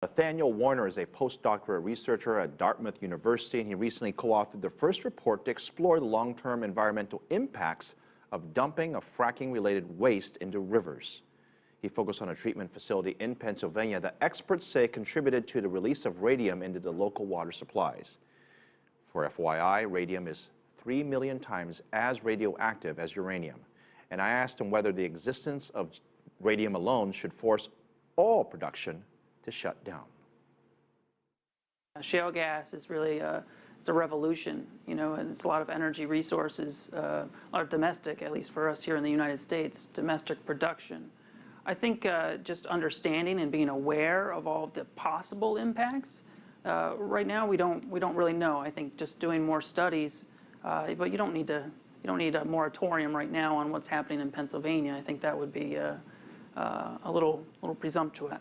Nathaniel Warner is a postdoctorate researcher at Dartmouth University, and he recently co-authored the first report to explore the long-term environmental impacts of dumping of fracking-related waste into rivers. He focused on a treatment facility in Pennsylvania that experts say contributed to the release of radium into the local water supplies. For FYI, radium is 3 million times as radioactive as uranium. And I asked him whether the existence of radium alone should force all production to shut down. Shale gas is really it's a revolution, and it's a lot of energy resources, a lot of domestic, at least for us here in the United States, domestic production. I think just understanding and being aware of all of the possible impacts. Right now, we don't really know. I think just doing more studies, but you don't need a moratorium right now on what's happening in Pennsylvania. I think that would be a little presumptuous.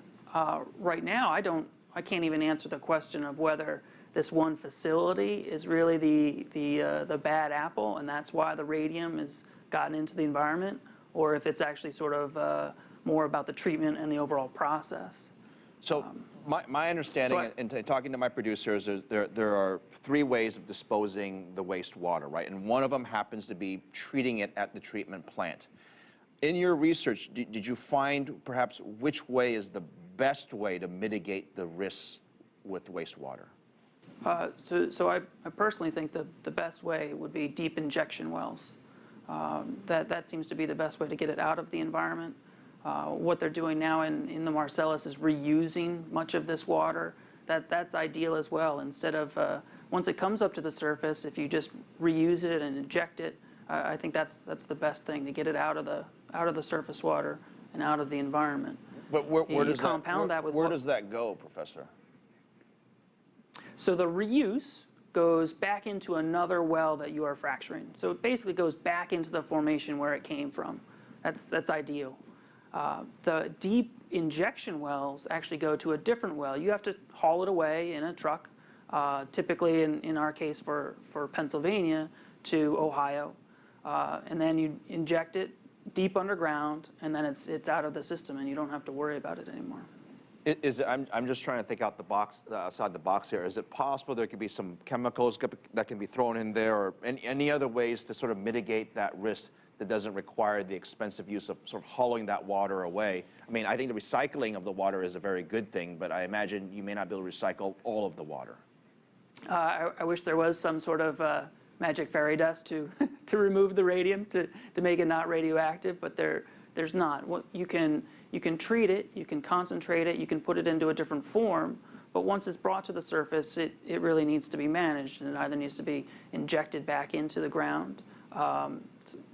Right now, I can't even answer the question of whether this one facility is really the bad apple, and that's why the radium has gotten into the environment, or if it's actually sort of more about the treatment and the overall process. So my understanding, and talking to my producers, is there are 3 ways of disposing the wastewater, right? And one of them happens to be treating it at the treatment plant. In your research, did you find perhaps which way is the best way to mitigate the risks with wastewater? So I personally think the best way would be deep injection wells. That seems to be the best way to get it out of the environment. What they're doing now in the Marcellus is reusing much of this water. That's ideal as well. Instead of once it comes up to the surface, if you just reuse it and inject it, I think that's the best thing, to get it out of the surface water and out of the environment. But where does that go, Professor? So the reuse goes back into another well that you are fracturing. So it basically goes back into the formation where it came from. That's ideal. The deep injection wells actually go to a different well. You have to haul it away in a truck, typically in our case for Pennsylvania, to Ohio. And then you inject it deep underground, and then it's out of the system, and you don't have to worry about it anymore. I'm just trying to think outside the box here. Is it possible there could be some chemicals that can be thrown in there, or any other ways to sort of mitigate that risk that doesn't require the expensive use of sort of hauling that water away? I mean, I think the recycling of the water is a very good thing, but I imagine you may not be able to recycle all of the water. I wish there was some sort of magic fairy dust to remove the radium, to make it not radioactive, but there's not. You can treat it, you can concentrate it, you can put it into a different form, but once it's brought to the surface, it really needs to be managed, and it either needs to be injected back into the ground,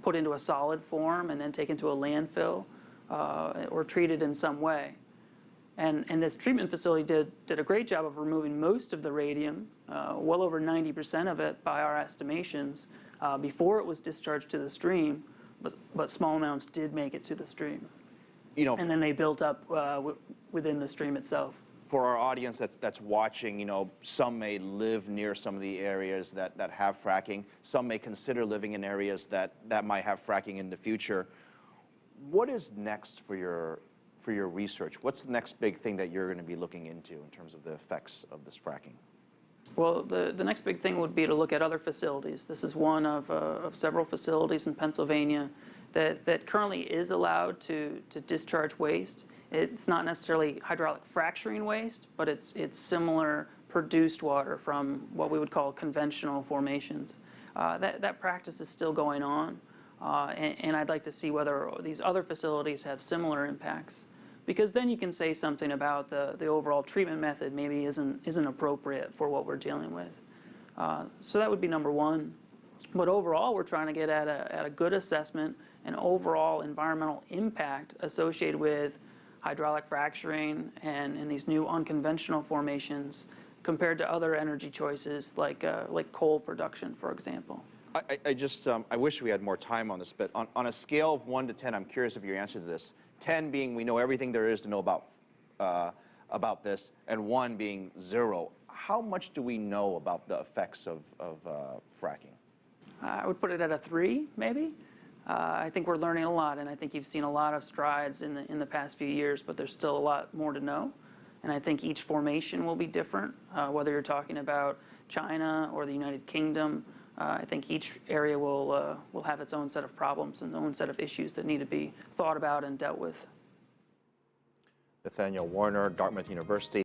put into a solid form, and then taken to a landfill, or treated in some way. And this treatment facility did a great job of removing most of the radium, well over 90% of it by our estimations, before it was discharged to the stream, but small amounts did make it to the stream. And then they built up within the stream itself. For our audience that's watching, some may live near some of the areas that have fracking. Some may consider living in areas that might have fracking in the future. What is next for your research? What's the next big thing that you're going to be looking into in terms of the effects of this fracking? Well, the next big thing would be to look at other facilities. This is one of several facilities in Pennsylvania that currently is allowed to discharge waste. It's not necessarily hydraulic fracturing waste, but it's similar produced water from what we would call conventional formations. That practice is still going on, and I'd like to see whether these other facilities have similar impacts, because then you can say something about the overall treatment method maybe isn't appropriate for what we're dealing with. So that would be number one. But overall, we're trying to get at a good assessment and overall environmental impact associated with hydraulic fracturing and these new unconventional formations compared to other energy choices like coal production, for example. I wish we had more time on this, but on a scale of 1 to 10, I'm curious of your answer to this. 10 being we know everything there is to know about this, and 1 being 0. How much do we know about the effects of fracking? I would put it at a 3, maybe. I think we're learning a lot, and I think you've seen a lot of strides in the past few years, but there's still a lot more to know. And I think each formation will be different, whether you're talking about China or the United Kingdom. I think each area will have its own set of problems and own set of issues that need to be thought about and dealt with. Nathaniel Warner, Dartmouth University.